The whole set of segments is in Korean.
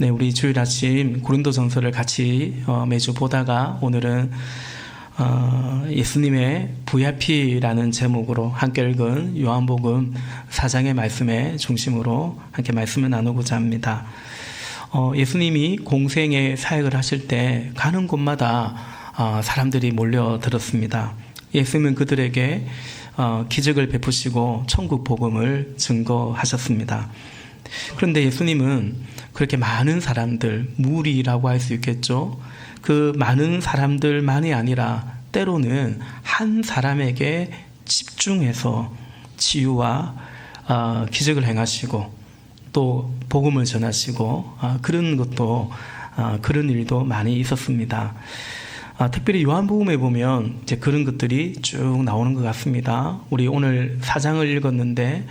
네, 우리 주일 아침 고린도전서를 같이 매주 보다가 오늘은 예수님의 VIP라는 제목으로 함께 읽은 요한복음 4장의 말씀의 중심으로 함께 말씀을 나누고자 합니다. 예수님이 공생의 사역을 하실 때 가는 곳마다 사람들이 몰려들었습니다. 예수님은 그들에게 기적을 베푸시고 천국 복음을 증거하셨습니다. 그런데 예수님은 그렇게 많은 사람들, 무리라고 할 수 있겠죠. 그 많은 사람들만이 아니라 때로는 한 사람에게 집중해서 치유와 기적을 행하시고 또 복음을 전하시고 그런 일도 많이 있었습니다. 특별히 요한복음에 보면 이제 그런 것들이 쭉 나오는 것 같습니다. 우리 오늘 4장을 읽었는데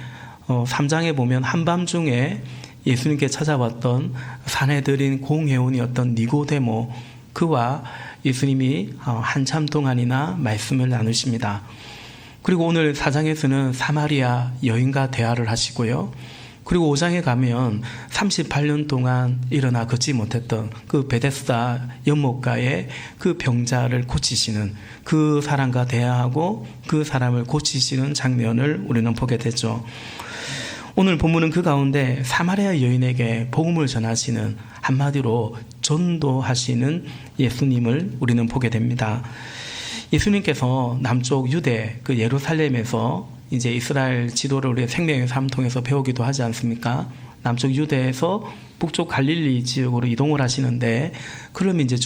3장에 보면 한밤중에 예수님께 찾아왔던 산헤드린 공회원이었던 니고데모, 그와 예수님이 한참 동안이나 말씀을 나누십니다. 그리고 오늘 4장에서는 사마리아 여인과 대화를 하시고요. 그리고 5장에 가면 38년 동안 일어나 걷지 못했던 그 베데스다 연못가의 그 병자를 고치시는 그 사람과 대화하고 그 사람을 고치시는 장면을 우리는 보게 되죠. 오늘 본문은 그 가운데 사마리아 여인에게 복음을 전하시는, 한마디로 전도하시는 예수님을 우리는 보게 됩니다. 예수님께서 남쪽 유대 그 예루살렘에서 이제 이스라엘 지도를 우리 생명의 삶 통해서 배우기도 하지 않습니까? 남쪽 유대에서 북쪽 갈릴리 지역으로 이동을 하시는데, 그러면 이제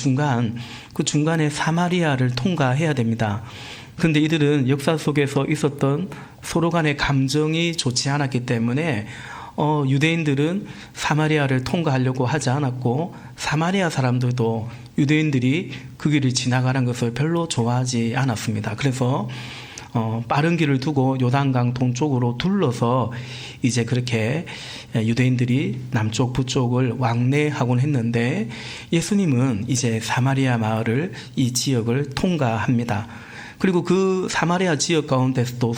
그 중간에 사마리아를 통과해야 됩니다. 그런데 이들은 역사 속에서 있었던 서로 간의 감정이 좋지 않았기 때문에 유대인들은 사마리아를 통과하려고 하지 않았고, 사마리아 사람들도 유대인들이 그 길을 지나가는 것을 별로 좋아하지 않았습니다. 그래서 빠른 길을 두고 요단강 동쪽으로 둘러서 이제 그렇게 유대인들이 남쪽 북쪽을 왕래하곤 했는데, 예수님은 이제 사마리아 마을을, 이 지역을 통과합니다. 그리고 그 사마리아 지역 가운데서도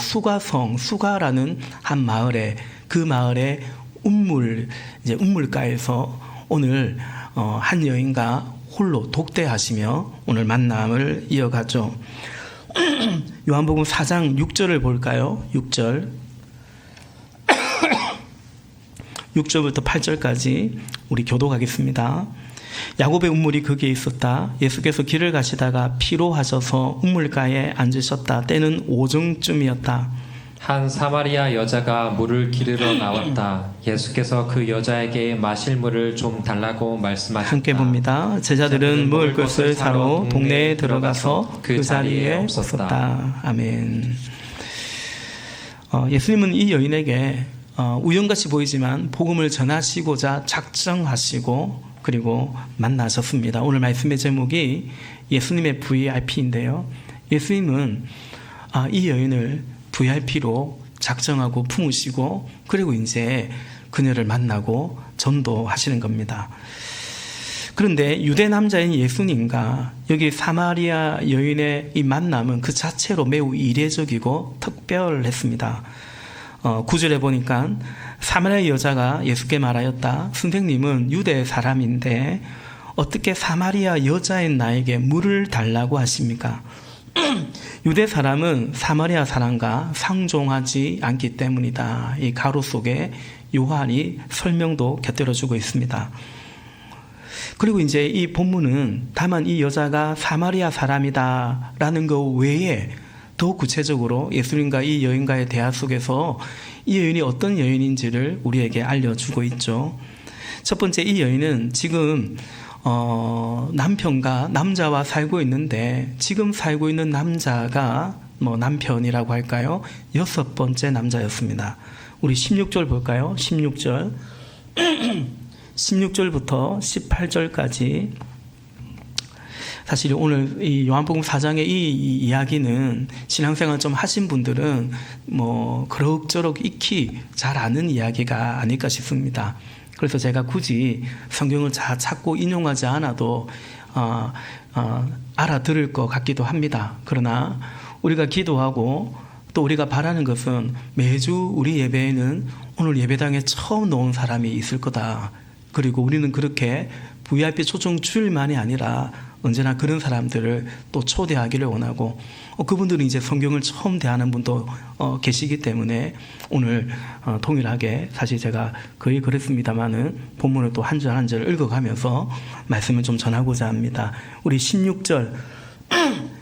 수가라는 한 마을에, 그 마을의 운물가에서 오늘 한 여인과 홀로 독대하시며 오늘 만남을 이어가죠. 요한복음 4장 6절을 볼까요? 6절 6절부터 8절까지 우리 교독하겠습니다. 야곱의 운물이 거기에 있었다. 예수께서 길을 가시다가 피로하셔서 운물가에 앉으셨다. 때는 오정쯤이었다. 한 사마리아 여자가 물을 기르러 나왔다. 예수께서 그 여자에게 마실 물을 좀 달라고 말씀하셨다. 함께 봅니다. 제자들은 먹을 것을 사러 동네에 들어가서 그 자리에 없었다. 아멘. 예수님은 이 여인에게 우연같이 보이지만 복음을 전하시고자 작정하시고 그리고 만나셨습니다. 오늘 말씀의 제목이 예수님의 VIP인데요. 예수님은 이 여인을 VIP로 작정하고 품으시고 그리고 이제 그녀를 만나고 전도하시는 겁니다. 그런데 유대 남자인 예수님과 여기 사마리아 여인의 이 만남은 그 자체로 매우 이례적이고 특별했습니다. 9절에 보니까 사마리아 여자가 예수께 말하였다. 선생님은 유대 사람인데 어떻게 사마리아 여자인 나에게 물을 달라고 하십니까? 유대 사람은 사마리아 사람과 상종하지 않기 때문이다. 이 가로 속에 요한이 설명도 곁들여주고 있습니다. 그리고 이제 이 본문은 다만 이 여자가 사마리아 사람이다라는 것 외에 더 구체적으로 예수님과 이 여인과의 대화 속에서 이 여인이 어떤 여인인지를 우리에게 알려주고 있죠. 첫 번째, 이 여인은 지금 남편과 남자와 살고 있는데, 지금 살고 있는 남자가 남편이라고 할까요? 6번째 남자였습니다. 우리 16절 볼까요? 16절 16절부터 18절까지. 사실 오늘 이 요한복음 4장의 이 이야기는 신앙생활 좀 하신 분들은 그럭저럭 익히 잘 아는 이야기가 아닐까 싶습니다. 그래서 제가 굳이 성경을 잘 찾고 인용하지 않아도 알아들을 것 같기도 합니다. 그러나 우리가 기도하고 또 우리가 바라는 것은 매주 우리 예배에는 오늘 예배당에 처음 나온 사람이 있을 거다. 그리고 우리는 그렇게 VIP 초청 주일만이 아니라 언제나 그런 사람들을 또 초대하기를 원하고 그분들은 이제 성경을 처음 대하는 분도 계시기 때문에 오늘 동일하게 사실 제가 거의 그랬습니다마는 본문을 또 한 절 한 절 읽어가면서 말씀을 좀 전하고자 합니다. 우리 16절부터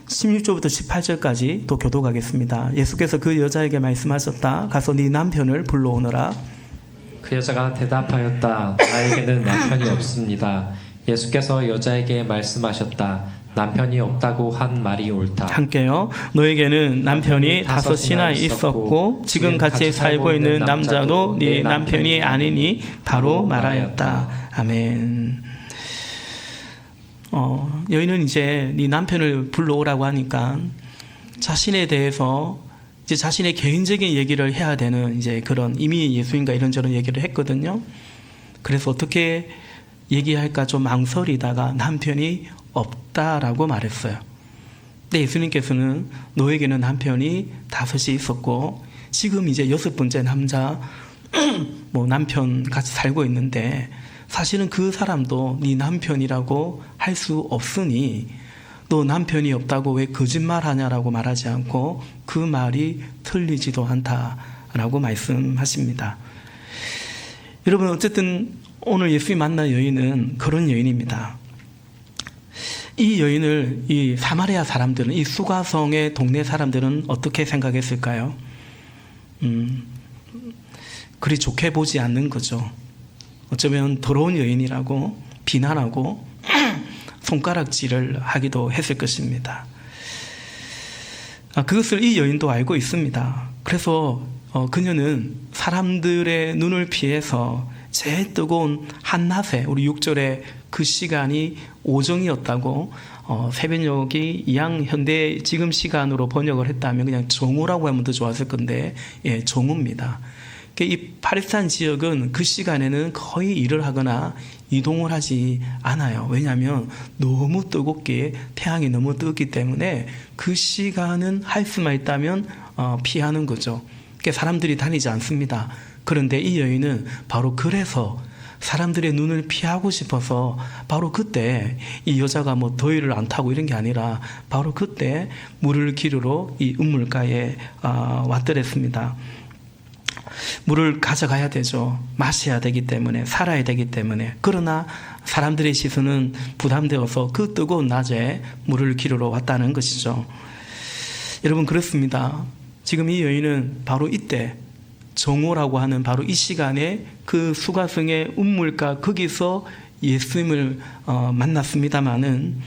18절까지 또 교독하겠습니다. 예수께서 그 여자에게 말씀하셨다. 가서 네 남편을 불러오너라. 그 여자가 대답하였다. 나에게는 남편이 없습니다. 예수께서 여자에게 말씀하셨다. 남편이 없다고 한 말이 옳다. 함께요. 너에게는 남편이 다섯이나 있었고 지금 같이 살고 있는 남자도 네 남편이 아니니 바로 말하였다. 아멘. 여인은 이제 네 남편을 불러오라고 하니까 자신에 대해서 이제 자신의 개인적인 얘기를 해야 되는 이제 그런 이미 예수님과 이런저런 얘기를 했거든요. 그래서 어떻게 얘기할까 좀 망설이다가 남편이 없다라고 말했어요. 근데 예수님께서는 너에게는 남편이 다섯이 있었고 지금 이제 6번째 남자 뭐 남편 같이 살고 있는데 사실은 그 사람도 네 남편이라고 할 수 없으니 너 남편이 없다고 왜 거짓말하냐라고 말하지 않고 그 말이 틀리지도 않다라고 말씀하십니다. 여러분 어쨌든 오늘 예수님 만난 여인은 그런 여인입니다. 이 여인을 이 사마리아 사람들은 이 수가성의 동네 사람들은 어떻게 생각했을까요? 그리 좋게 보지 않는 거죠. 어쩌면 더러운 여인이라고 비난하고 손가락질을 하기도 했을 것입니다. 그것을 이 여인도 알고 있습니다. 그래서 그녀는 사람들의 눈을 피해서 제일 뜨거운 한낮에 우리 6절에 그 시간이 오정이었다고 새벽녘이 이양 현대 지금 시간으로 번역을 했다면 그냥 정오라고 하면 더 좋았을 건데 예, 정오입니다. 이 팔레스타인 지역은 그 시간에는 거의 일을 하거나 이동을 하지 않아요. 왜냐하면 너무 뜨겁게 태양이 너무 뜨겁기 때문에 그 시간은 할 수만 있다면 피하는 거죠. 사람들이 다니지 않습니다. 그런데 이 여인은 바로 그래서 사람들의 눈을 피하고 싶어서 바로 그때 이 여자가 뭐 더위를 안 타고 이런 게 아니라 바로 그때 물을 기르러 이 우물가에 왔더랬습니다. 물을 가져가야 되죠. 마셔야 되기 때문에 살아야 되기 때문에. 그러나 사람들의 시선은 부담되어서 그 뜨거운 낮에 물을 기르러 왔다는 것이죠. 여러분 그렇습니다. 지금 이 여인은 바로 이때 정오라고 하는 바로 이 시간에 그 수가성의 운물가 거기서 예수님을 만났습니다마는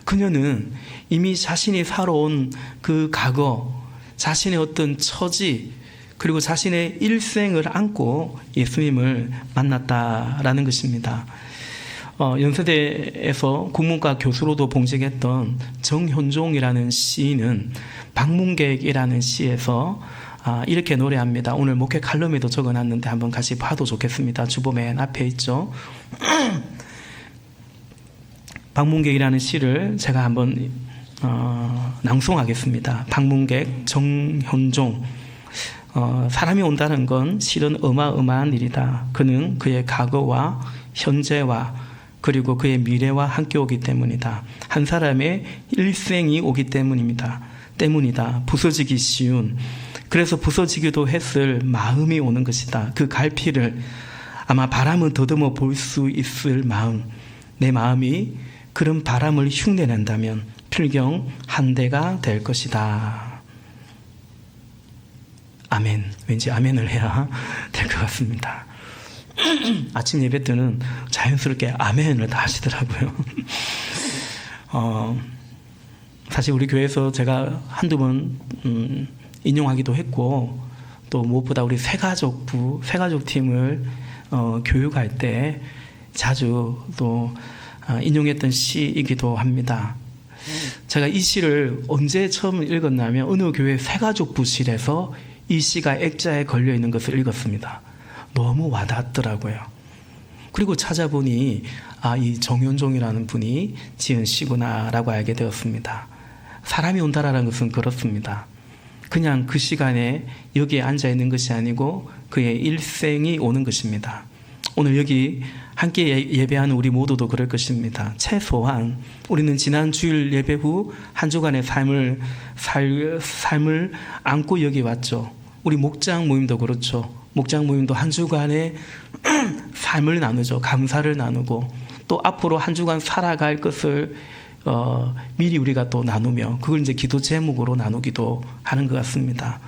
그녀는 이미 자신이 살아온 그 과거, 자신의 어떤 처지 그리고 자신의 일생을 안고 예수님을 만났다라는 것입니다. 연세대에서 국문과 교수로도 봉직했던 정현종이라는 시인은 방문객이라는 시에서 이렇게 노래합니다. 오늘 목회 칼럼에도 적어놨는데 한번 같이 봐도 좋겠습니다. 주보 맨 앞에 있죠. 방문객이라는 시를 제가 한번 낭송하겠습니다. 방문객 정현종. 사람이 온다는 건 실은 어마어마한 일이다. 그는 그의 과거와 현재와 그리고 그의 미래와 함께 오기 때문이다. 한 사람의 일생이 오기 때문이다. 부서지기 쉬운, 그래서 부서지기도 했을 마음이 오는 것이다. 그 갈피를 아마 바람을 더듬어 볼 수 있을 마음, 내 마음이 그런 바람을 흉내낸다면 필경 한 대가 될 것이다. 아멘. 왠지 아멘을 해야 될 것 같습니다. 아침 예배 때는 자연스럽게 아멘을 다 하시더라고요. 사실 우리 교회에서 제가 한두 번 인용하기도 했고 또 무엇보다 우리 새가족팀을 교육할 때 자주 또 인용했던 시이기도 합니다. 제가 이 시를 언제 처음 읽었냐면 어느 교회 새가족부실에서 이 시가 액자에 걸려있는 것을 읽었습니다. 너무 와닿더라고요. 그리고 찾아보니 이 정현종이라는 분이 지은 시구나라고 알게 되었습니다. 사람이 온다라는 것은 그렇습니다. 그냥 그 시간에 여기에 앉아있는 것이 아니고 그의 일생이 오는 것입니다. 오늘 여기 함께 예배하는 우리 모두도 그럴 것입니다. 최소한 우리는 지난 주일 예배 후 한 주간의 삶을 안고 여기 왔죠. 우리 목장 모임도 그렇죠. 목장 모임도 한 주간의 삶을 나누죠. 감사를 나누고 또 앞으로 한 주간 살아갈 것을 미리 우리가 또 나누며 그걸 이제 기도 제목으로 나누기도 하는 것 같습니다.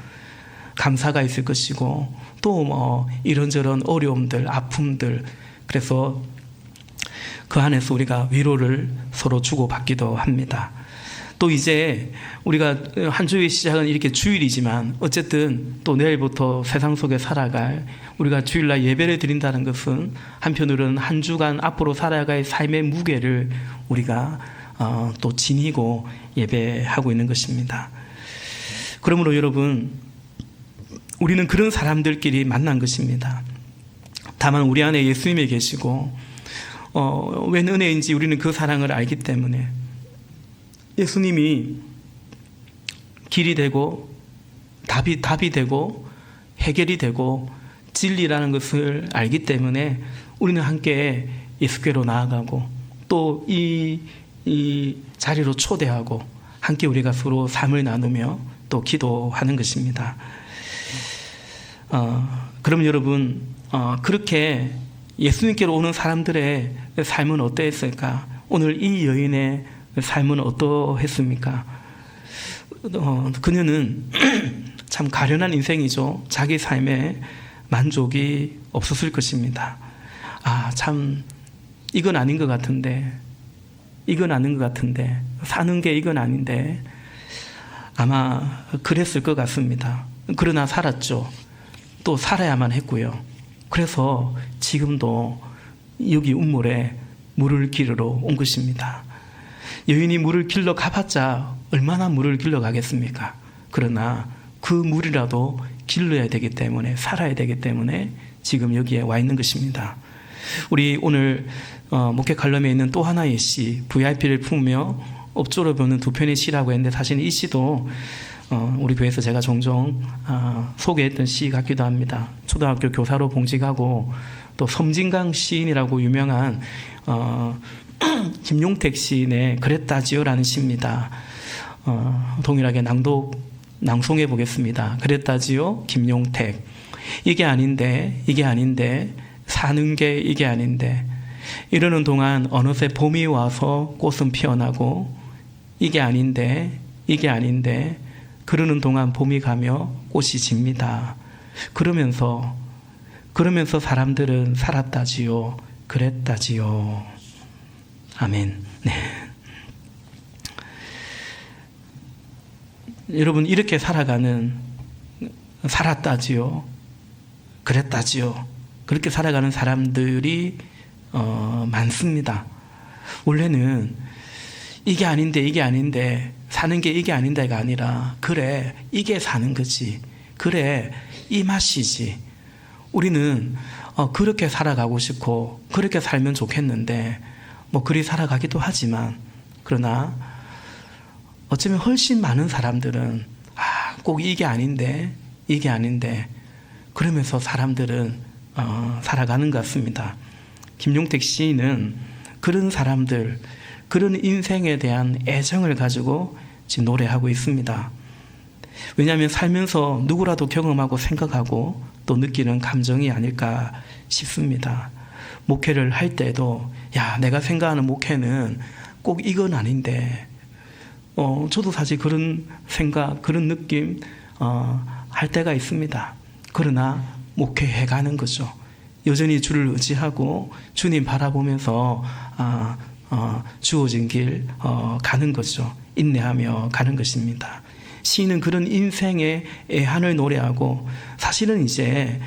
감사가 있을 것이고 또 이런저런 어려움들, 아픔들, 그래서 그 안에서 우리가 위로를 서로 주고받기도 합니다. 또 이제 우리가 한 주의 시작은 이렇게 주일이지만 어쨌든 또 내일부터 세상 속에 살아갈 우리가 주일날 예배를 드린다는 것은 한편으로는 한 주간 앞으로 살아갈 삶의 무게를 우리가 또 지니고 예배하고 있는 것입니다. 그러므로 여러분, 우리는 그런 사람들끼리 만난 것입니다. 다만 우리 안에 예수님이 계시고 웬 은혜인지 우리는 그 사랑을 알기 때문에 예수님이 길이 되고 답이 되고 해결이 되고 진리라는 것을 알기 때문에 우리는 함께 예수께로 나아가고 또 이 자리로 초대하고 함께 우리가 서로 삶을 나누며 또 기도하는 것입니다. 그럼 여러분, 그렇게 예수님께로 오는 사람들의 삶은 어떠했을까? 오늘 이 여인의 삶은 어떠했습니까? 그녀는 참 가련한 인생이죠. 자기 삶에 만족이 없었을 것입니다. 참 이건 아닌 것 같은데, 사는 게 이건 아닌데 아마 그랬을 것 같습니다. 그러나 살았죠. 또 살아야만 했고요. 그래서 지금도 여기 운물에 물을 길러 온 것입니다. 여인이 물을 길러 가봤자 얼마나 물을 길러 가겠습니까? 그러나 그 물이라도 길러야 되기 때문에, 살아야 되기 때문에 지금 여기에 와 있는 것입니다. 우리 오늘 목회 칼럼에 있는 또 하나의 시, VIP를 품으며 업조로 보는 두 편의 시라고 했는데 사실 이 시도 우리 교회에서 제가 종종 소개했던 시 같기도 합니다. 초등학교 교사로 봉직하고 또 섬진강 시인이라고 유명한 김용택 시인의 그랬다지요라는 시입니다. 동일하게 낭송해 보겠습니다. 그랬다지요, 김용택. 이게 아닌데 사는 게 이게 아닌데 이러는 동안 어느새 봄이 와서 꽃은 피어나고 이게 아닌데 그러는 동안 봄이 가며 꽃이 집니다. 그러면서 사람들은 살았다지요, 그랬다지요. 아멘. 네. 여러분, 이렇게 살았다지요, 그랬다지요. 그렇게 살아가는 사람들이 많습니다. 원래는 이게 아닌데 사는 게 이게 아닌데가 아니라 그래, 이게 사는 거지. 그래, 이 맛이지. 우리는 그렇게 살아가고 싶고 그렇게 살면 좋겠는데 그리 살아가기도 하지만 그러나 어쩌면 훨씬 많은 사람들은 꼭 이게 아닌데 그러면서 사람들은 살아가는 것 같습니다. 김용택 시인은 그런 사람들, 그런 인생에 대한 애정을 가지고 지금 노래하고 있습니다. 왜냐하면 살면서 누구라도 경험하고 생각하고 또 느끼는 감정이 아닐까 싶습니다. 목회를 할 때도 내가 생각하는 목회는 꼭 이건 아닌데 저도 사실 그런 생각, 그런 느낌 할 때가 있습니다. 그러나 목회해 가는 거죠. 여전히 주를 의지하고 주님 바라보면서 주어진 길 가는 거죠. 인내하며 가는 것입니다. 시인은 그런 인생의 애한을 노래하고 사실은 이제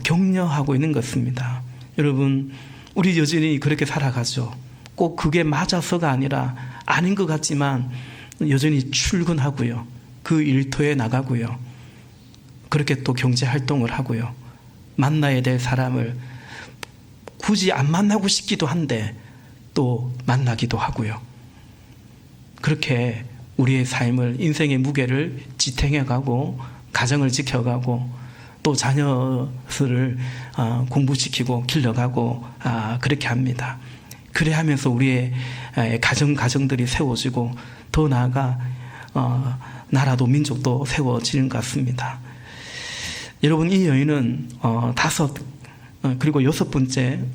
격려하고 있는 것입니다. 여러분, 우리 여전히 그렇게 살아가죠. 꼭 그게 맞아서가 아니라 아닌 것 같지만 여전히 출근하고요. 그 일터에 나가고요. 그렇게 또 경제활동을 하고요. 만나야 될 사람을 굳이 안 만나고 싶기도 한데 또 만나기도 하고요. 그렇게 우리의 삶을, 인생의 무게를 지탱해가고 가정을 지켜가고 또 자녀들을 공부시키고 길러가고 그렇게 합니다. 그래 하면서 우리의 가정들이 세워지고 더 나아가 나라도 민족도 세워지는 것 같습니다. 여러분, 이 여인은 5 그리고 6번째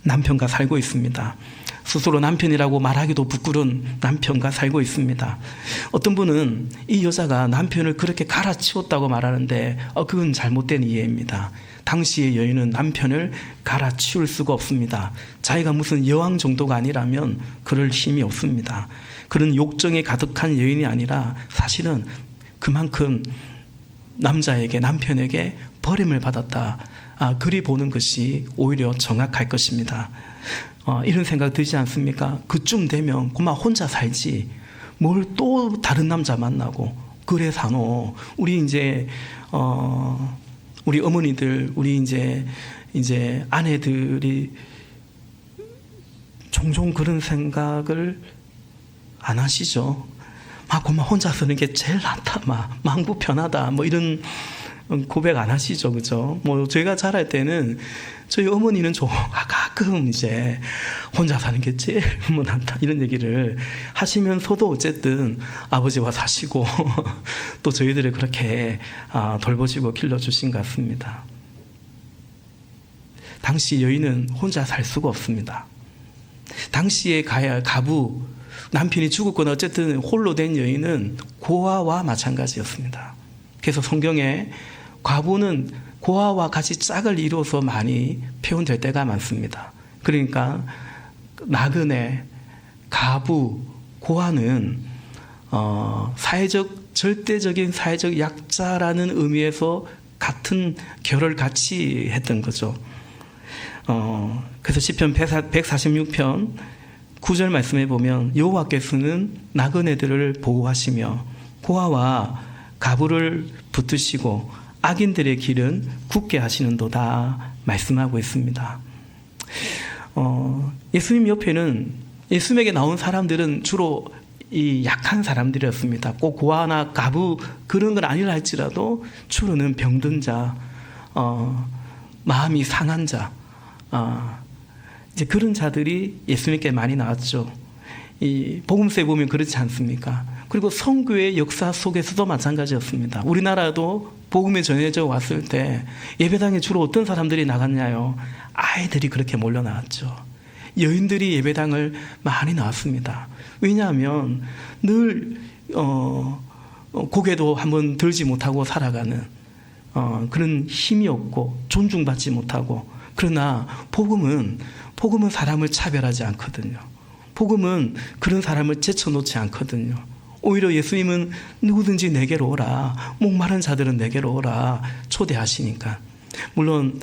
남편과 살고 있습니다. 스스로 남편이라고 말하기도 부끄러운 남편과 살고 있습니다. 어떤 분은 이 여자가 남편을 그렇게 갈아치웠다고 말하는데 그건 잘못된 이해입니다. 당시의 여인은 남편을 갈아치울 수가 없습니다. 자기가 무슨 여왕 정도가 아니라면 그럴 힘이 없습니다. 그런 욕정에 가득한 여인이 아니라 사실은 그만큼 남편에게 버림을 받았다. 그리 보는 것이 오히려 정확할 것입니다. 이런 생각 들지 않습니까? 그쯤 되면 그만 혼자 살지 뭘 또 다른 남자 만나고 그래 사노. 우리 우리 어머니들, 우리 이제 아내들이 종종 그런 생각을 안 하시죠. 그만 혼자 사는 게 제일 낫다, 망부 편하다, 이런 고백 안 하시죠, 그죠? 제가 자랄 때는 저희 어머니는 가끔 이제 혼자 사는 게 제일 낫다 이런 얘기를 하시면서도 어쨌든 아버지와 사시고 또 저희들을 그렇게 돌보시고 길러주신 것 같습니다. 당시 여인은 혼자 살 수가 없습니다. 당시의 가부, 남편이 죽었거나 어쨌든 홀로 된 여인은 고아와 마찬가지였습니다. 그래서 성경에 과부는 고아와 같이 짝을 이루어서 많이 표현될 때가 많습니다. 그러니까 나그네, 가부, 고아는 절대적인 사회적 약자라는 의미에서 같은 결을 같이 했던 거죠. 그래서 시편 146편 9절 말씀해 보면 여호와께서는 나그네들을 보호하시며 고아와 가부를 붙드시고 악인들의 길은 굳게 하시는도다 말씀하고 있습니다. 예수님 옆에는 예수님에게 나온 사람들은 주로 이 약한 사람들이었습니다. 꼭 고아나 가부 그런 건 아니라 할지라도 주로는 병든 자, 마음이 상한 자, 이제 그런 자들이 예수님께 많이 나왔죠. 이 복음서에 보면 그렇지 않습니까? 그리고 선교의 역사 속에서도 마찬가지였습니다. 우리나라도 복음이 전해져 왔을 때 예배당에 주로 어떤 사람들이 나갔냐요? 아이들이 그렇게 몰려 나왔죠. 여인들이 예배당을 많이 나왔습니다. 왜냐하면 늘 고개도 한번 들지 못하고 살아가는 그런 힘이 없고 존중받지 못하고, 그러나 복음은 사람을 차별하지 않거든요. 복음은 그런 사람을 제쳐놓지 않거든요. 오히려 예수님은 누구든지 내게로 오라, 목마른 자들은 내게로 오라 초대하시니까. 물론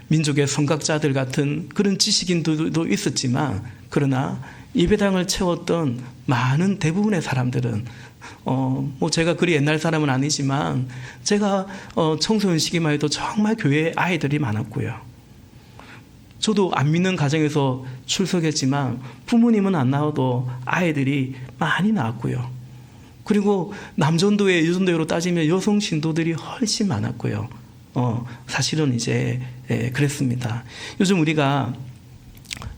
민족의 선각자들 같은 그런 지식인들도 있었지만, 그러나 예배당을 채웠던 많은 대부분의 사람들은 제가 그리 옛날 사람은 아니지만 제가 청소년 시기만 해도 정말 교회에 아이들이 많았고요. 저도 안 믿는 가정에서 출석했지만 부모님은 안 나와도 아이들이 많이 나왔고요. 그리고 남전도회, 여전도회로 따지면 여성 신도들이 훨씬 많았고요. 사실은 이제 그랬습니다. 요즘 우리가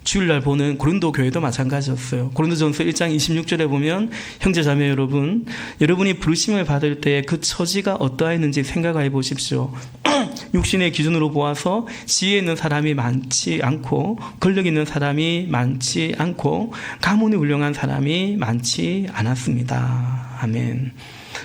주일날 보는 고린도 교회도 마찬가지였어요. 고린도전서 1장 26절에 보면 형제자매 여러분, 여러분이 부르심을 받을 때 그 처지가 어떠했는지 생각해 보십시오. 육신의 기준으로 보아서 지혜 있는 사람이 많지 않고 권력 있는 사람이 많지 않고 가문이 훌륭한 사람이 많지 않았습니다. 아멘.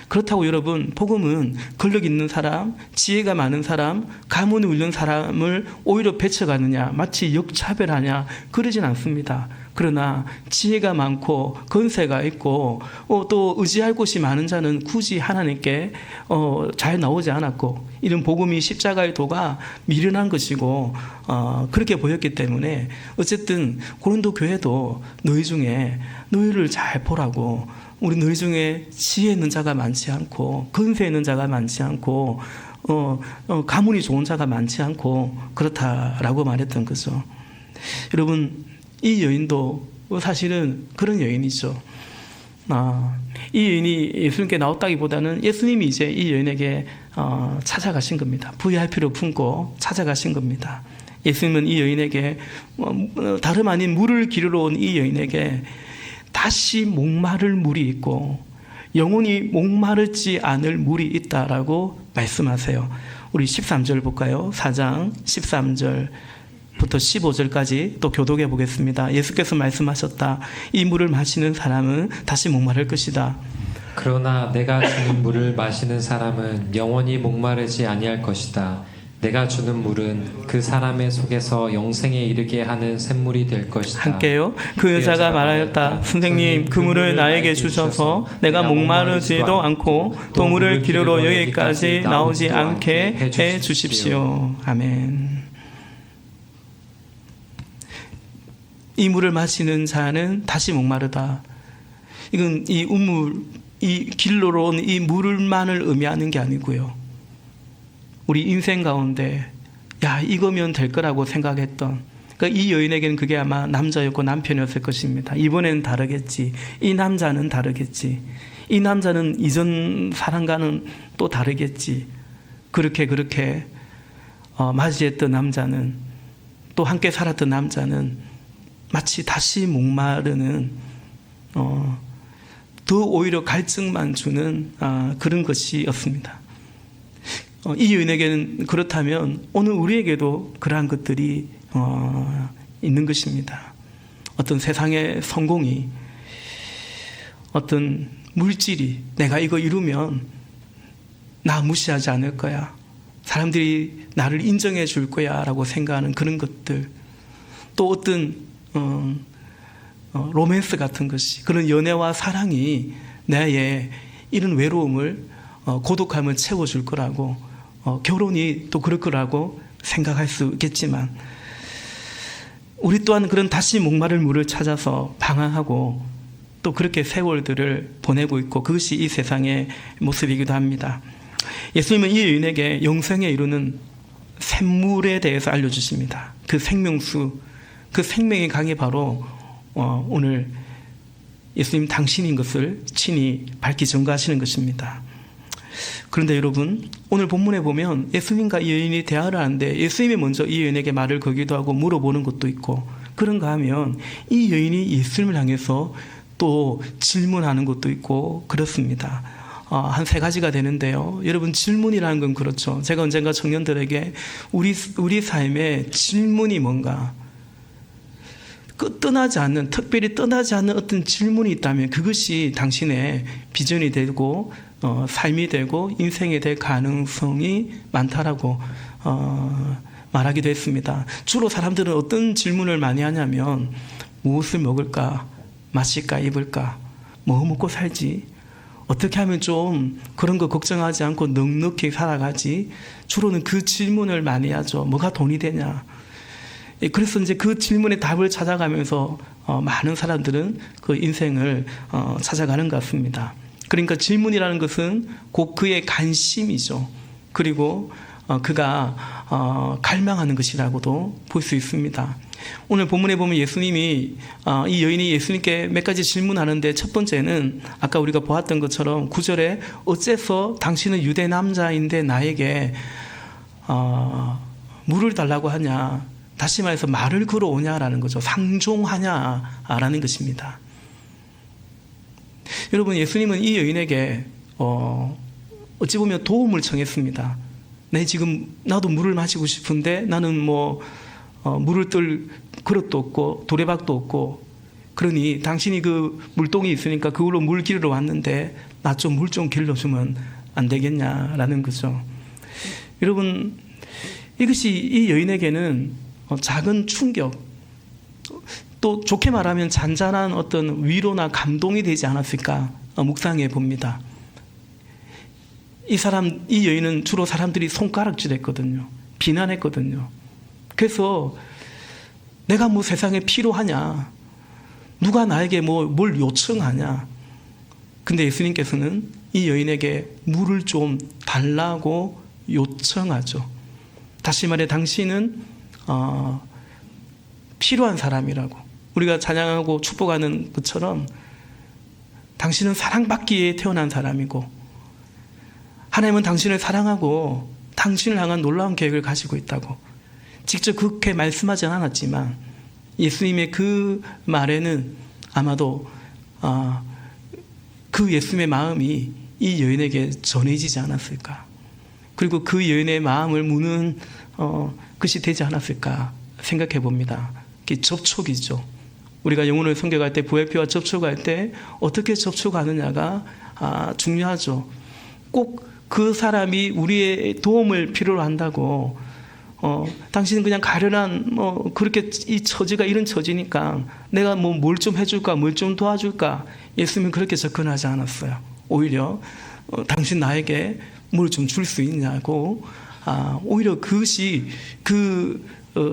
그렇다고 여러분, 복음은 권력 있는 사람, 지혜가 많은 사람, 가문이 훌륭한 사람을 오히려 배척하느냐, 마치 역차별하냐, 그러진 않습니다. 그러나 지혜가 많고 권세가 있고 또 의지할 곳이 많은 자는 굳이 하나님께 잘 나오지 않았고, 이런 복음이 십자가의 도가 미련한 것이고 그렇게 보였기 때문에 어쨌든 고린도 교회도 너희 중에 너희를 잘 보라고, 우리 너희 중에 지혜 있는 자가 많지 않고 권세 있는 자가 많지 않고 가문이 좋은 자가 많지 않고 그렇다라고 말했던 거죠. 여러분, 이 여인도 사실은 그런 여인이죠. 이 여인이 예수님께 나왔다기보다는 예수님이 이제 이 여인에게 찾아가신 겁니다. VIP로 품고 찾아가신 겁니다. 예수님은 이 여인에게 다름 아닌 물을 기르러 온 이 여인에게 다시 목마를 물이 있고 영원히 목마르지 않을 물이 있다라고 말씀하세요. 우리 13절 볼까요? 4장 13절부터 15절까지 또 교독해 보겠습니다. 예수께서 말씀하셨다. 이 물을 마시는 사람은 다시 목마를 것이다. 그러나 내가 주는 물을 마시는 사람은 영원히 목마르지 아니할 것이다. 내가 주는 물은 그 사람의 속에서 영생에 이르게 하는 샘물이 될 것이다. 함께요. 그 여자가 말하였다. 선생님, 그 물을 나에게 주셔서 내가 목마르지도 않고 또 물을 기르러 여기까지 나오지 않게 해 주십시오. 아멘. 이 물을 마시는 자는 다시 목마르다. 이건 이 길로로 온 이 물만을 의미하는 게 아니고요. 우리 인생 가운데 이거면 될 거라고 생각했던 그러니까 이 여인에게는 그게 아마 남자였고 남편이었을 것입니다. 이번에는 다르겠지. 이 남자는 다르겠지. 이 남자는 이전 사람과는 또 다르겠지. 그렇게 맞이했던 남자는 또 함께 살았던 남자는 마치 다시 목마르는 더 오히려 갈증만 주는 그런 것이었습니다. 이 여인에게는 그렇다면 오늘 우리에게도 그러한 것들이 있는 것입니다. 어떤 세상의 성공이 어떤 물질이 내가 이거 이루면 나 무시하지 않을 거야. 사람들이 나를 인정해 줄 거야 라고 생각하는 그런 것들. 또 어떤 로맨스 같은 것이 그런 연애와 사랑이 나의 이런 외로움을 고독함을 채워줄 거라고 결혼이 또 그럴 거라고 생각할 수 있겠지만 우리 또한 그런 다시 목마를 물을 찾아서 방황하고 또 그렇게 세월들을 보내고 있고 그것이 이 세상의 모습이기도 합니다. 예수님은 이 여인에게 영생에 이르는 샘물에 대해서 알려주십니다. 그 생명수, 그 생명의 강이 바로 오늘 예수님 당신인 것을 친히 밝히 전가하시는 것입니다. 그런데 여러분, 오늘 본문에 보면 예수님과 이 여인이 대화를 하는데 예수님이 먼저 이 여인에게 말을 걸기도 하고 물어보는 것도 있고 그런가 하면 이 여인이 예수님을 향해서 또 질문하는 것도 있고 그렇습니다. 한 3가지가 되는데요. 여러분, 질문이라는 건 그렇죠. 제가 언젠가 청년들에게 우리 삶에 질문이 뭔가 떠나지 않는, 특별히 떠나지 않는 어떤 질문이 있다면 그것이 당신의 비전이 되고 삶이 되고 인생이 될 가능성이 많다라고 말하기도 했습니다. 주로 사람들은 어떤 질문을 많이 하냐면 무엇을 먹을까, 마실까, 입을까, 뭐 먹고 살지, 어떻게 하면 좀 그런 거 걱정하지 않고 넉넉히 살아가지. 주로는 그 질문을 많이 하죠. 뭐가 돈이 되냐. 그래서 이제 그 질문에 답을 찾아가면서 많은 사람들은 그 인생을 찾아가는 것 같습니다. 그러니까 질문이라는 것은 곧 그의 관심이죠. 그리고 그가 갈망하는 것이라고도 볼 수 있습니다. 오늘 본문에 보면 예수님이 이 여인이 예수님께 몇 가지 질문하는데 첫 번째는 아까 우리가 보았던 것처럼 9절에 어째서 당신은 유대 남자인데 나에게 물을 달라고 하냐. 다시 말해서 말을 걸어오냐라는 거죠. 상종하냐라는 것입니다. 여러분, 예수님은 이 여인에게 어찌 보면 도움을 청했습니다. 나도 물을 마시고 싶은데 나는 물을 뜰 그릇도 없고 도래박도 없고 그러니 당신이 그 물동이 있으니까 그걸로 물 기르러 왔는데 나 좀 물 좀 길러주면 안 되겠냐라는 거죠. 여러분, 이것이 이 여인에게는 작은 충격, 또 좋게 말하면 잔잔한 어떤 위로나 감동이 되지 않았을까 묵상해 봅니다. 이 여인은 주로 사람들이 손가락질했거든요. 비난했거든요. 그래서 내가 뭐 세상에 필요하냐, 누가 나에게 뭘 요청하냐. 근데 예수님께서는 이 여인에게 물을 좀 달라고 요청하죠. 다시 말해 당신은 필요한 사람이라고. 우리가 찬양하고 축복하는 것처럼 당신은 사랑받기에 태어난 사람이고 하나님은 당신을 사랑하고 당신을 향한 놀라운 계획을 가지고 있다고 직접 그렇게 말씀하지 않았지만 예수님의 그 말에는 아마도 그 예수님의 마음이 이 여인에게 전해지지 않았을까. 그리고 그 여인의 마음을 무는 것이 되지 않았을까 생각해 봅니다. 그게 접촉이죠. 우리가 영혼을 선교할 때 VIP와 접촉할 때 어떻게 접촉하느냐가 중요하죠. 꼭 그 사람이 우리의 도움을 필요로 한다고 당신은 그냥 가련한 그렇게 이 처지가 이런 처지니까 내가 뭘 좀 해줄까 뭘 좀 도와줄까 예수님은 그렇게 접근하지 않았어요. 오히려 당신 나에게 뭘 좀 줄 수 있냐고 오히려 그것이 그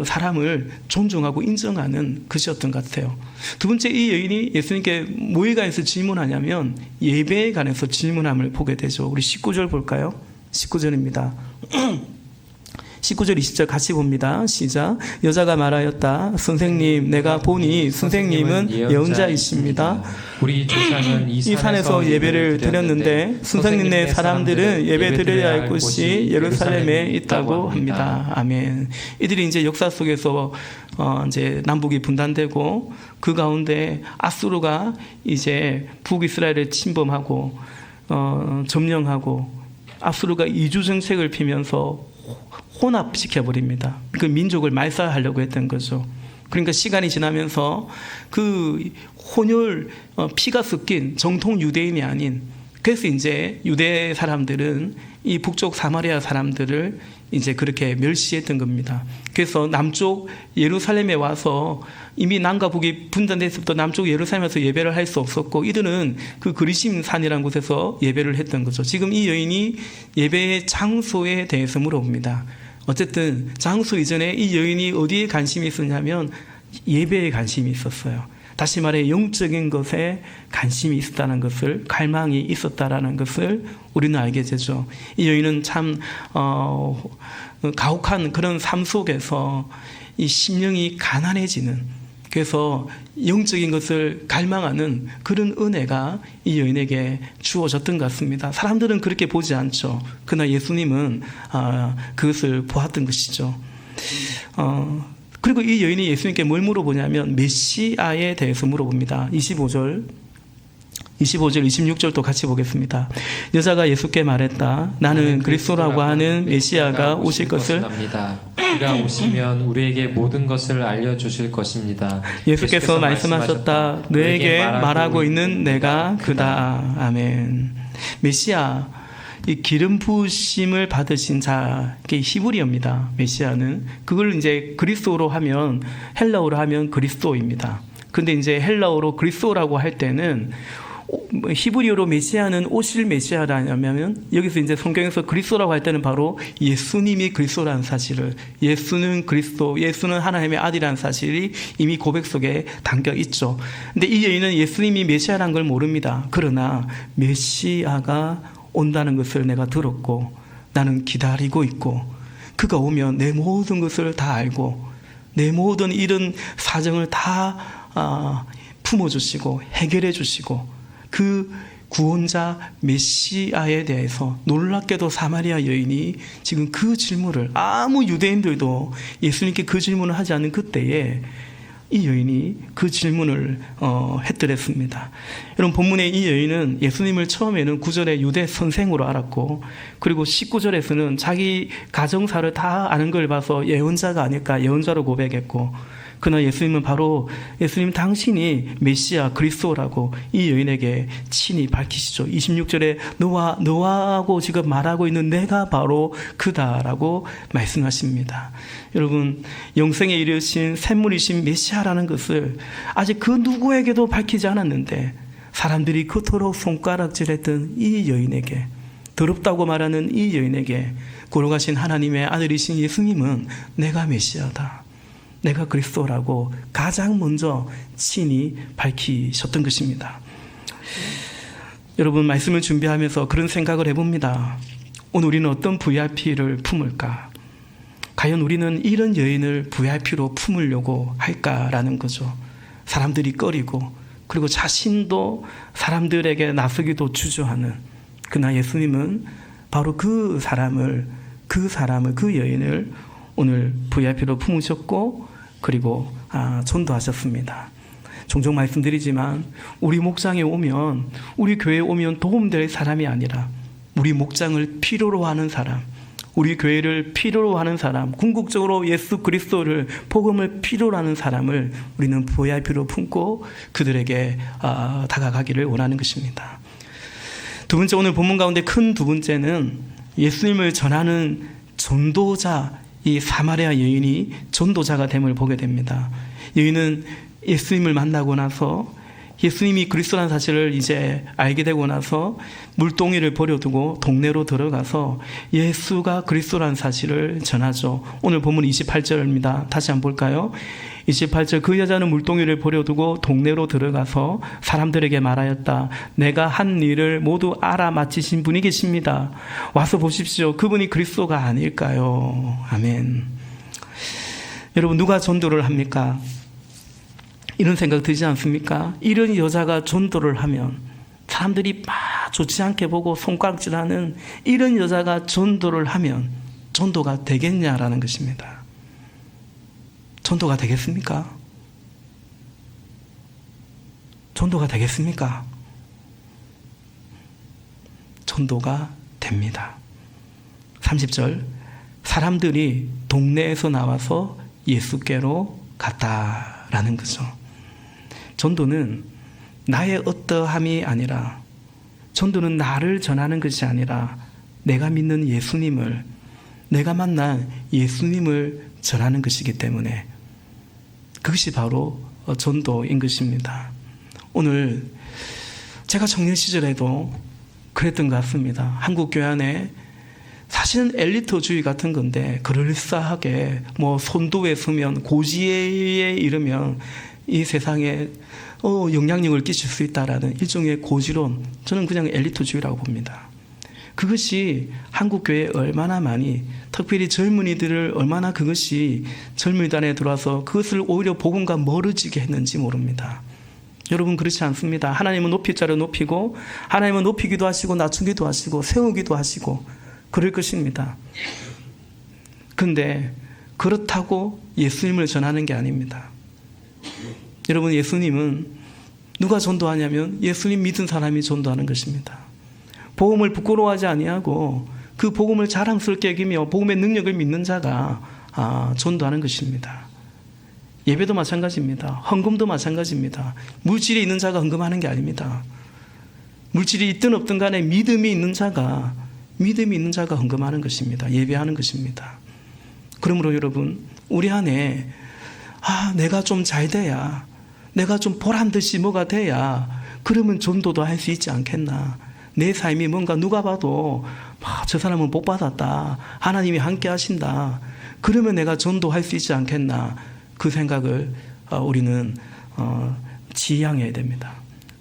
사람을 존중하고 인정하는 것이었던 것 같아요. 두 번째, 이 여인이 예수님께 뭐에 관해서 질문하냐면 예배에 관해서 질문함을 보게 되죠. 우리 19절 볼까요? 19절입니다. 19절 20절 같이 봅니다. 시작. 여자가 말하였다. 선생님, 내가 보니 선생님은 예언자이십니다. 우리 조상은 이 산에서 예배를 드렸는데 선생님네 사람들은 예배 드려야 할 곳이 예루살렘에 있다고 합니다. 아멘. 이들이 이제 역사 속에서 이제 남북이 분단되고 그 가운데 아수르가 이제 북이스라엘을 침범하고 점령하고 아수르가 이주 정책을 피면서 혼합시켜버립니다. 그 민족을 말살하려고 했던 거죠. 그러니까 시간이 지나면서 그 혼혈 피가 섞인 정통 유대인이 아닌, 그래서 이제 유대 사람들은 이 북쪽 사마리아 사람들을 이제 그렇게 멸시했던 겁니다. 그래서 남쪽 예루살렘에 와서 이미 남과 북이 분단돼서부터 남쪽 예루살렘에서 예배를 할 수 없었고 이들은 그 그리심 산이라는 곳에서 예배를 했던 거죠. 지금 이 여인이 예배의 장소에 대해서 물어봅니다. 어쨌든 장소 이전에 이 여인이 어디에 관심이 있었냐면 예배에 관심이 있었어요. 다시 말해 영적인 것에 관심이 있었다는 것을, 갈망이 있었다라는 것을 우리는 알게 되죠. 이 여인은 참 가혹한 그런 삶 속에서 이 심령이 가난해지는, 그래서 영적인 것을 갈망하는 그런 은혜가 이 여인에게 주어졌던 것 같습니다. 사람들은 그렇게 보지 않죠. 그러나 예수님은 그것을 보았던 것이죠. 그리고 이 여인이 예수님께 뭘 물어보냐면 메시아에 대해서 물어봅니다. 25절 26절도 같이 보겠습니다. 여자가 예수께 말했다. 나는 그리스도라고 하는 메시아가 오실 것을 압니다. 그가 오시면 우리에게 모든 것을 알려주실 것입니다. 예수께서 말씀하셨다. 너에게 말하고 있는 내가 그다. 아멘. 메시아, 이 기름 부으심을 받으신 자, 이게 히브리어입니다. 메시아는 그걸 이제 그리스도로 하면, 헬라어로 하면 그리스도입니다. 근데 이제 헬라어로 그리스도라고 할 때는 히브리어로 메시아는 오실 메시아라냐면 여기서 이제 성경에서 그리스도라고 할 때는 바로 예수님이 그리스도라는 사실을, 예수는 그리스도, 예수는 하나님의 아들이라는 사실이 이미 고백 속에 담겨 있죠. 근데 이 여인은 예수님이 메시아라는 걸 모릅니다. 그러나 메시아가 온다는 것을 내가 들었고 나는 기다리고 있고 그가 오면 내 모든 것을 다 알고 내 모든 이런 사정을 다 품어주시고 해결해 주시고 그 구원자 메시아에 대해서 놀랍게도 사마리아 여인이 지금 그 질문을, 아무 유대인들도 예수님께 그 질문을 하지 않는 그때에 이 여인이 그 질문을 했더랬습니다. 여러분, 본문의 이 여인은 예수님을 처음에는 9절에 유대 선생으로 알았고, 그리고 19절에서는 자기 가정사를 다 아는 걸 봐서 예언자가 아닐까, 예언자로 고백했고, 그러나 예수님은 바로 예수님 당신이 메시아 그리스도라고 이 여인에게 친히 밝히시죠. 26절에 너하고 지금 말하고 있는 내가 바로 그다라고 말씀하십니다. 여러분, 영생에 이르신 샘물이신 메시아라는 것을 아직 그 누구에게도 밝히지 않았는데 사람들이 그토록 손가락질했던 이 여인에게, 더럽다고 말하는 이 여인에게 걸어가신 하나님의 아들이신 예수님은 내가 메시아다, 내가 그리스도라고 가장 먼저 친히 밝히셨던 것입니다. 여러분, 말씀을 준비하면서 그런 생각을 해봅니다. 오늘 우리는 어떤 VIP를 품을까? 과연 우리는 이런 여인을 VIP로 품으려고 할까라는 거죠. 사람들이 꺼리고 그리고 자신도 사람들에게 나서기도 주저하는, 그러나 예수님은 바로 그 여인을 오늘 VIP로 품으셨고 그리고 전도하셨습니다. 종종 말씀드리지만 우리 목장에 오면, 우리 교회에 오면 도움될 사람이 아니라 우리 목장을 필요로 하는 사람, 우리 교회를 필요로 하는 사람, 궁극적으로 예수 그리스도를, 복음을 필요로 하는 사람을 우리는 VIP로 품고 그들에게 다가가기를 원하는 것입니다. 두 번째, 오늘 본문 가운데 큰 두 번째는 예수님을 전하는 전도자, 이 사마리아 여인이 전도자가 됨을 보게 됩니다. 여인은 예수님을 만나고 나서, 예수님이 그리스도라는 사실을 이제 알게 되고 나서 물동이를 버려두고 동네로 들어가서 예수가 그리스도라는 사실을 전하죠. 오늘 본문 28절입니다. 다시 한번 볼까요? 28절, 그 여자는 물동이를 버려두고 동네로 들어가서 사람들에게 말하였다. 내가 한 일을 모두 알아맞히신 분이 계십니다. 와서 보십시오. 그분이 그리스도가 아닐까요? 아멘. 여러분, 누가 전도를 합니까? 이런 생각 들지 않습니까? 이런 여자가 전도를 하면, 사람들이 막 좋지 않게 보고 손가락질하는 이런 여자가 전도를 하면 전도가 되겠냐라는 것입니다. 전도가 되겠습니까? 전도가 되겠습니까? 전도가 됩니다. 30절, 사람들이 동네에서 나와서 예수께로 갔다라는 거죠. 전도는 나의 어떠함이 아니라, 전도는 나를 전하는 것이 아니라 내가 믿는 예수님을, 내가 만난 예수님을 전하는 것이기 때문에 그것이 바로 전도인 것입니다. 오늘 제가 청년 시절에도 그랬던 것 같습니다. 한국 교회 안에 사실은 엘리트주의 같은 건데, 그럴싸하게 선도에 서면, 고지에 이르면 이 세상에 영향력을 끼칠 수 있다라는 일종의 고지론, 저는 그냥 엘리트주의라고 봅니다. 그것이 한국 교회에 얼마나 많이, 특별히 젊은이들을 얼마나 그것이 젊은이들 안에 들어와서 그것을 오히려 복음과 멀어지게 했는지 모릅니다. 여러분, 그렇지 않습니다. 하나님은 높일 자를 높이고, 하나님은 높이기도 하시고 낮추기도 하시고 세우기도 하시고 그럴 것입니다. 그런데 그렇다고 예수님을 전하는 게 아닙니다. 여러분, 예수님은 누가 전도하냐면 예수님 믿은 사람이 전도하는 것입니다. 복음을 부끄러워하지 아니하고 그 복음을 자랑스럽게 여기며 복음의 능력을 믿는 자가 전도하는 것입니다. 예배도 마찬가지입니다. 헌금도 마찬가지입니다. 물질이 있는 자가 헌금하는 게 아닙니다. 물질이 있든 없든 간에 믿음이 있는 자가 헌금하는 것입니다. 예배하는 것입니다. 그러므로 여러분, 우리 안에 내가 좀 잘 돼야, 내가 좀 보란 듯이 뭐가 돼야 그러면 전도도 할 수 있지 않겠나. 내 삶이 뭔가 누가 봐도 저 사람은 복 받았다, 하나님이 함께 하신다, 그러면 내가 전도할 수 있지 않겠나. 그 생각을 우리는 지향해야 됩니다.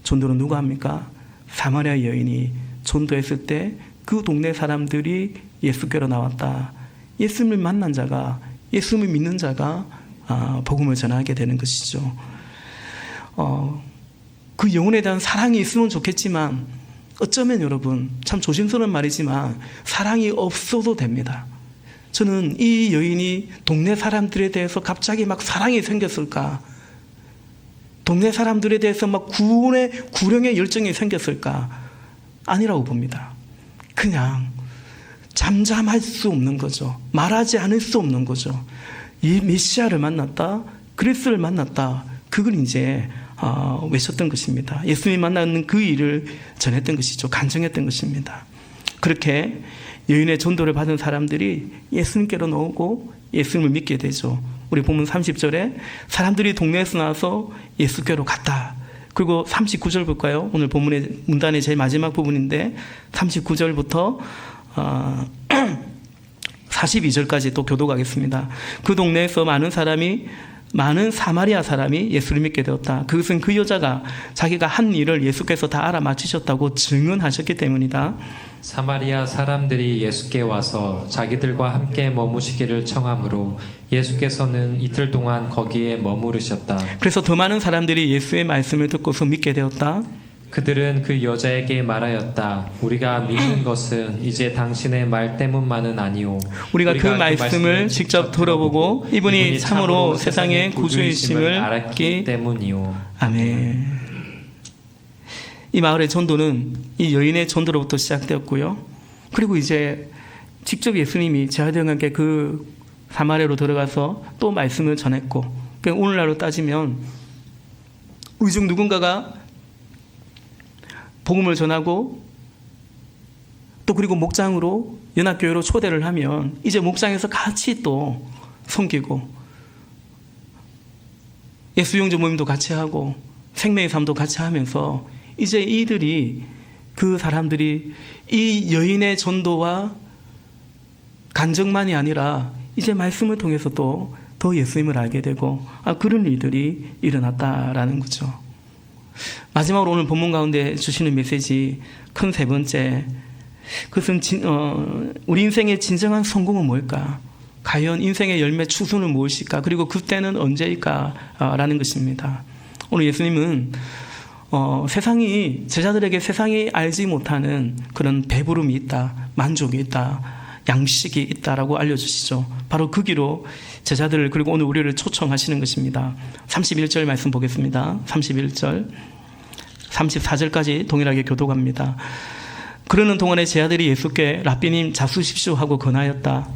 전도는 누가 합니까? 사마리아 여인이 전도했을 때 그 동네 사람들이 예수께로 나왔다. 예수님을 만난 자가, 예수님을 믿는 자가 복음을 전하게 되는 것이죠. 그 영혼에 대한 사랑이 있으면 좋겠지만, 어쩌면 여러분, 참 조심스러운 말이지만 사랑이 없어도 됩니다. 저는 이 여인이 동네 사람들에 대해서 갑자기 막 사랑이 생겼을까? 동네 사람들에 대해서 막 구령의 열정이 생겼을까? 아니라고 봅니다. 그냥 잠잠할 수 없는 거죠. 말하지 않을 수 없는 거죠. 이 메시아를 만났다, 그리스도를 만났다, 그걸 이제 외쳤던 것입니다. 예수님 만나는 그 일을 전했던 것이죠. 간증했던 것입니다. 그렇게 여인의 전도를 받은 사람들이 예수님께로 나오고 예수님을 믿게 되죠. 우리 본문 30절에 사람들이 동네에서 나와서 예수께로 갔다. 그리고 39절 볼까요? 오늘 본문의 문단의 제일 마지막 부분인데 39절부터 42절까지 또 교독하겠습니다. 그 동네에서 많은 사마리아 사람이 예수를 믿게 되었다. 그것은 그 여자가 자기가 한 일을 예수께서 다 알아맞히셨다고 증언하셨기 때문이다. 사마리아 사람들이 예수께 와서 자기들과 함께 머무시기를 청하므로 예수께서는 이틀 동안 거기에 머무르셨다. 그래서 더 많은 사람들이 예수의 말씀을 듣고서 믿게 되었다. 그들은 그 여자에게 말하였다. 우리가 믿는 것은 이제 당신의 말 때문만은 아니오. 우리가 그 말씀을 직접 들어보고 이분이 참으로 세상의 구주이심을 알았기 때문이오. 아멘. 이 마을의 전도는 이 여인의 전도로부터 시작되었고요. 그리고 이제 직접 예수님이 제자들과 함께 그 사마리아로 들어가서 또 말씀을 전했고, 그러니까 오늘날로 따지면 우리 중 누군가가 복음을 전하고 또 그리고 목장으로 연합교회로 초대를 하면 이제 목장에서 같이 또 섬기고 예수용조 모임도 같이 하고 생명의 삶도 같이 하면서 이제 이들이 그 사람들이 이 여인의 전도와 간증만이 아니라 이제 말씀을 통해서 또 더 예수님을 알게 되고 그런 일들이 일어났다라는 거죠. 마지막으로 오늘 본문 가운데 주시는 메시지 큰 세 번째, 그것은 우리 인생의 진정한 성공은 뭘까? 과연 인생의 열매 추수는 무엇일까? 그리고 그때는 언제일까? 라는 것입니다. 오늘 예수님은 세상이, 제자들에게 세상이 알지 못하는 그런 배부름이 있다, 만족이 있다, 양식이 있다라고 알려주시죠. 바로 그 길로 제자들을, 그리고 오늘 우리를 초청하시는 것입니다. 31절 말씀 보겠습니다. 31절 34절까지 동일하게 교독합니다. 그러는 동안에 제자들이 예수께 라삐님 잡수십시오 하고 권하였다.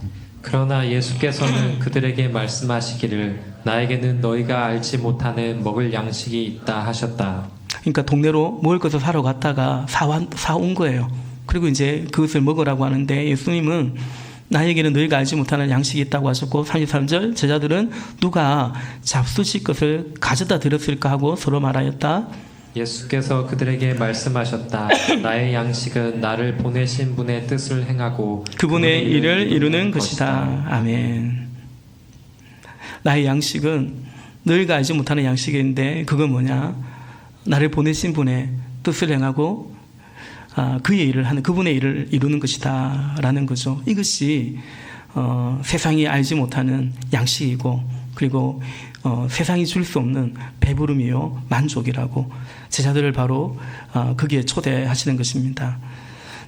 그러나 예수께서는 그들에게 말씀하시기를 나에게는 너희가 알지 못하는 먹을 양식이 있다 하셨다. 그러니까 동네로 먹을 것을 사러 갔다가 사온 거예요. 그리고 이제 그것을 먹으라고 하는데 예수님은 나에게는 너희가 알지 못하는 양식이 있다고 하셨고, 33절 제자들은 누가 잡수실 것을 가져다 드렸을까 하고 서로 말하였다. 예수께서 그들에게 말씀하셨다. 나의 양식은 나를 보내신 분의 뜻을 행하고 그분의 일을 이루는 것이다. 아멘. 나의 양식은 너희가 알지 못하는 양식인데 그건 뭐냐? 나를 보내신 분의 뜻을 행하고 그의 일을 하는, 그분의 일을 이루는 것이다 라는 거죠. 이것이 세상이 알지 못하는 양식이고, 그리고 세상이 줄 수 없는 배부름이요 만족이라고 제자들을 바로 거기에 초대하시는 것입니다.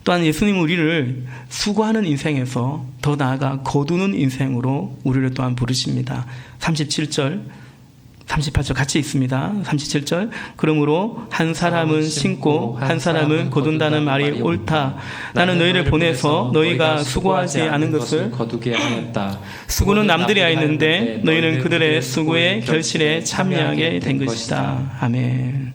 또한 예수님은 우리를 수고하는 인생에서 더 나아가 거두는 인생으로 우리를 또한 부르십니다. 37절 38절 같이 있습니다. 37절 그러므로 한 사람은 심고 한 사람은 거둔다는 말이 옳다. 나는 너희를 보내서 너희가 수고하지 않은 것을 거두게 하였다. 수고는 남들이 하였는데 너희는 그들의 수고의 결실에 참여하게 된 것이다. 아멘.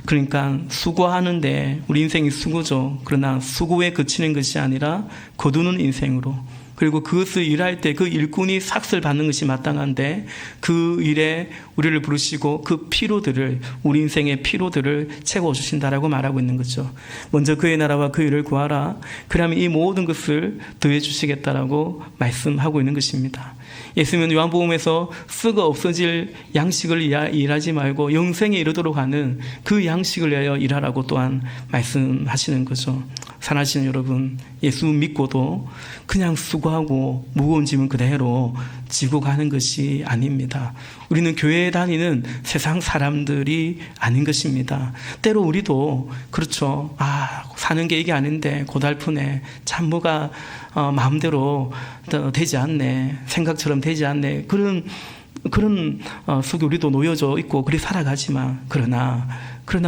그러니까 수고하는데 우리 인생이 수고죠. 그러나 수고에 그치는 것이 아니라 거두는 인생으로, 그리고 그것을 일할 때 그 일꾼이 삭슬 받는 것이 마땅한데 그 일에 우리를 부르시고 그 피로들을, 우리 인생의 피로들을 채워주신다라고 말하고 있는 거죠. 먼저 그의 나라와 그 일을 구하라. 그러면 이 모든 것을 더해 주시겠다라고 말씀하고 있는 것입니다. 예수님은 요한복음에서 썩어 없어질 양식을 일하지 말고 영생에 이르도록 하는 그 양식을 위하여 일하라고 또한 말씀하시는 거죠. 사랑하시는 여러분, 예수 믿고도 그냥 수고하고 무거운 짐은 그대로 지고 가는 것이 아닙니다. 우리는 교회에 다니는 세상 사람들이 아닌 것입니다. 때로 우리도 그렇죠. 사는 게 이게 아닌데 고달프네. 참 뭐가 마음대로 되지 않네. 생각처럼 되지 않네. 그런 속에 우리도 놓여져 있고 그리 살아가지만, 그러나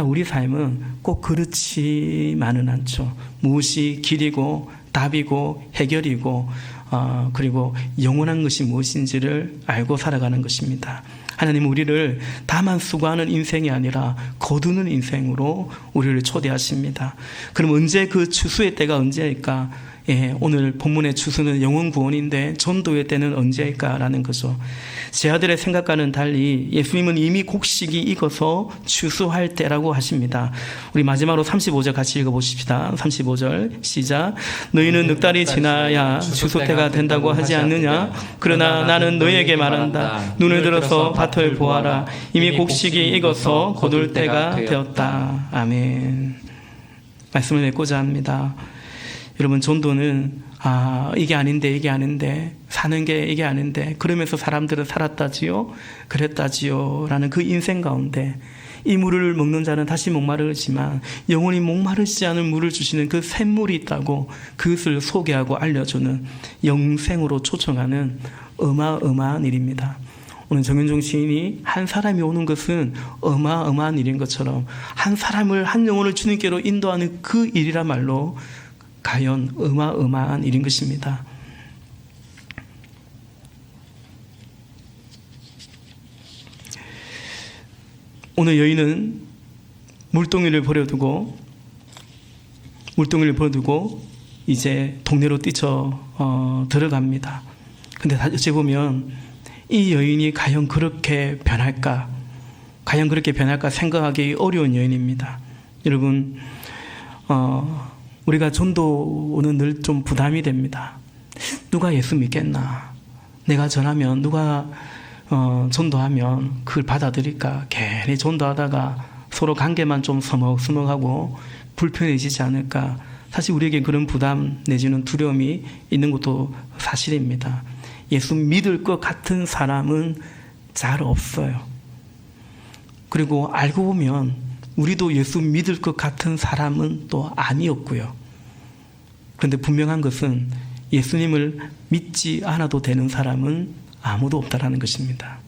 우리 삶은 꼭 그렇지만은 않죠. 무엇이 길이고 답이고 해결이고 그리고 영원한 것이 무엇인지를 알고 살아가는 것입니다. 하나님은 우리를 다만 수고하는 인생이 아니라 거두는 인생으로 우리를 초대하십니다. 그럼 언제 그 추수의 때가 언제일까? 오늘 본문의 추수는 영혼 구원인데 전도의 때는 언제일까라는 거죠. 제 아들의 생각과는 달리 예수님은 이미 곡식이 익어서 추수할 때라고 하십니다. 우리 마지막으로 35절 같이 읽어보십시다. 35절 시작. 너희는 넉 달이 지나야 추수 때가 된다고 하지 않느냐? 그러나 나는 너희에게 말한다. 눈을 들어서 밭을 보아라. 이미 곡식이 익어서 거둘 때가 되었다. 아멘. 말씀을 맺고자 합니다. 여러분, 전도는 이게 아닌데 사는 게 이게 아닌데 그러면서 사람들은 살았다지요, 그랬다지요 라는 그 인생 가운데 이 물을 먹는 자는 다시 목마르지만 영원히 목마르지 않을 물을 주시는 그 샘물이 있다고 그것을 소개하고 알려주는, 영생으로 초청하는 어마어마한 일입니다. 오늘 정윤종 시인이 한 사람이 오는 것은 어마어마한 일인 것처럼 한 사람을, 한 영혼을 주님께로 인도하는 그 일이라말로 과연 어마어마한 일인 것입니다. 오늘 여인은 물동이를 버려두고 이제 동네로 뛰쳐 들어갑니다. 근데 어찌 보면 이 여인이 과연 그렇게 변할까 생각하기 어려운 여인입니다. 여러분, 우리가 전도는 늘 좀 부담이 됩니다. 누가 예수 믿겠나? 내가 전하면 누가 전도하면 그걸 받아들일까? 괜히 전도하다가 서로 관계만 좀 서먹서먹하고 불편해지지 않을까? 사실 우리에게 그런 부담 내지는 두려움이 있는 것도 사실입니다. 예수 믿을 것 같은 사람은 잘 없어요. 그리고 알고 보면 우리도 예수 믿을 것 같은 사람은 또 아니었고요. 그런데 분명한 것은 예수님을 믿지 않아도 되는 사람은 아무도 없다라는 것입니다.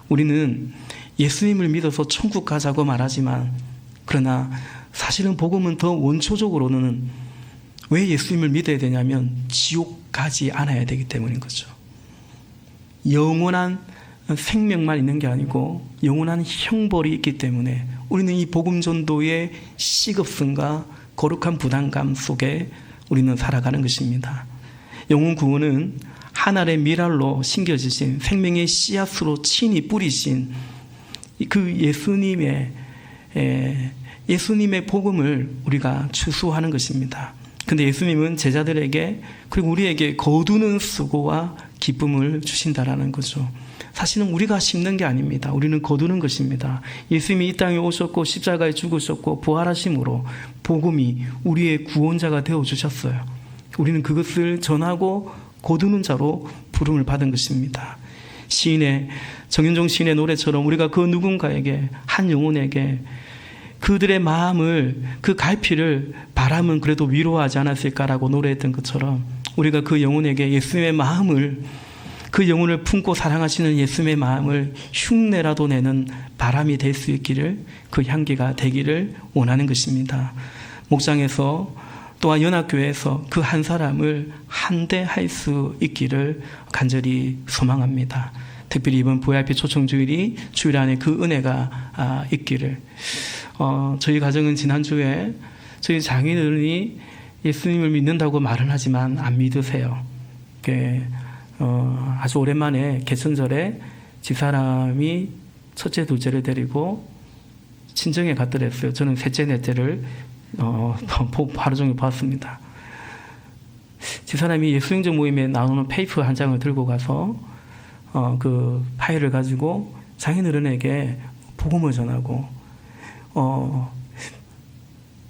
우리는 예수님을 믿어서 천국 가자고 말하지만, 그러나 사실은 복음은 더 원초적으로는 왜 예수님을 믿어야 되냐면 지옥 가지 않아야 되기 때문인 거죠. 영원한 생명만 있는 게 아니고 영원한 형벌이 있기 때문에 우리는 이 복음 전도의 시급성과 거룩한 부담감 속에 우리는 살아가는 것입니다. 영혼 구원은 하늘의 미랄로 심겨지신 생명의 씨앗으로 친히 뿌리신 그 예수님의 복음을 우리가 추수하는 것입니다. 근데 예수님은 제자들에게 그리고 우리에게 거두는 수고와 기쁨을 주신다라는 거죠. 사실은 우리가 심는 게 아닙니다. 우리는 거두는 것입니다. 예수님이 이 땅에 오셨고 십자가에 죽으셨고 부활하심으로 복음이 우리의 구원자가 되어주셨어요. 우리는 그것을 전하고 거두는 자로 부름을 받은 것입니다. 정윤종 시인의 노래처럼 우리가 그 누군가에게, 한 영혼에게 그들의 마음을, 그 갈피를 바람은 그래도 위로하지 않았을까라고 노래했던 것처럼 우리가 그 영혼에게 예수님의 마음을, 그 영혼을 품고 사랑하시는 예수님의 마음을 흉내라도 내는 바람이 될 수 있기를, 그 향기가 되기를 원하는 것입니다. 목장에서 또한 연합교회에서 그 한 사람을 한대할 수 있기를 간절히 소망합니다. 특별히 이번 VIP 초청주일이 주일 안에 그 은혜가 있기를. 저희 가정은 지난주에 저희 장인어른이 예수님을 믿는다고 말은 하지만 안 믿으세요. 아주 오랜만에 개천절에 집사람이 첫째, 둘째를 데리고 친정에 갔더랬어요. 저는 셋째, 넷째를 하루 종일 봤습니다. 집사람이 예수행정 모임에 나오는 페이퍼 한 장을 들고 가서 그 파일을 가지고 장인어른에게 복음을 전하고,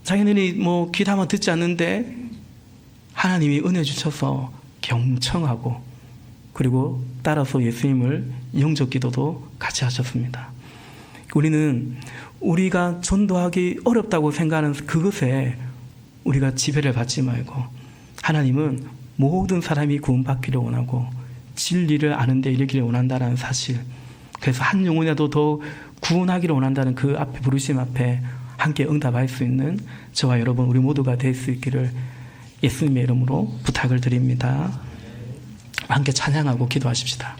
장인어른이 뭐 귀담아 듣지 않는데 하나님이 은혜 주셔서 경청하고 그리고 따라서 예수님을 영접 기도도 같이 하셨습니다. 우리는 우리가 전도하기 어렵다고 생각하는 그것에 우리가 지배를 받지 말고, 하나님은 모든 사람이 구원받기를 원하고 진리를 아는 데 이르기를 원한다는 사실, 그래서 한 영혼이라도 더 구원하기를 원한다는 그 앞에 부르심 앞에 함께 응답할 수 있는 저와 여러분 우리 모두가 될 수 있기를 예수님의 이름으로 부탁을 드립니다. 함께 찬양하고 기도하십시다.